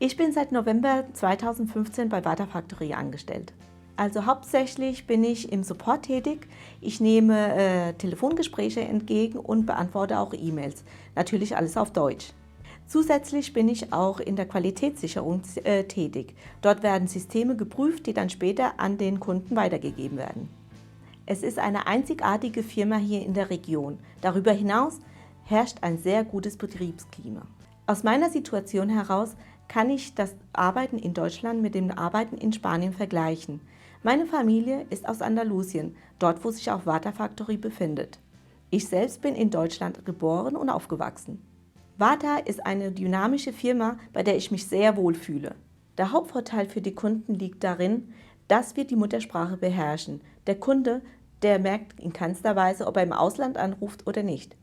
Ich bin seit November 2015 bei Vata Factory angestellt. Also hauptsächlich bin ich im Support tätig. Ich nehme Telefongespräche entgegen und beantworte auch E-Mails. Natürlich alles auf Deutsch. Zusätzlich bin ich auch in der Qualitätssicherung tätig. Dort werden Systeme geprüft, die dann später an den Kunden weitergegeben werden. Es ist eine einzigartige Firma hier in der Region. Darüber hinaus herrscht ein sehr gutes Betriebsklima. Aus meiner Situation heraus kann ich das Arbeiten in Deutschland mit dem Arbeiten in Spanien vergleichen. Meine Familie ist aus Andalusien, dort wo sich auch Vata Factory befindet. Ich selbst bin in Deutschland geboren und aufgewachsen. Vata ist eine dynamische Firma, bei der ich mich sehr wohl fühle. Der Hauptvorteil für die Kunden liegt darin, dass wir die Muttersprache beherrschen. Der Kunde, der merkt in keinster Weise, ob er im Ausland anruft oder nicht.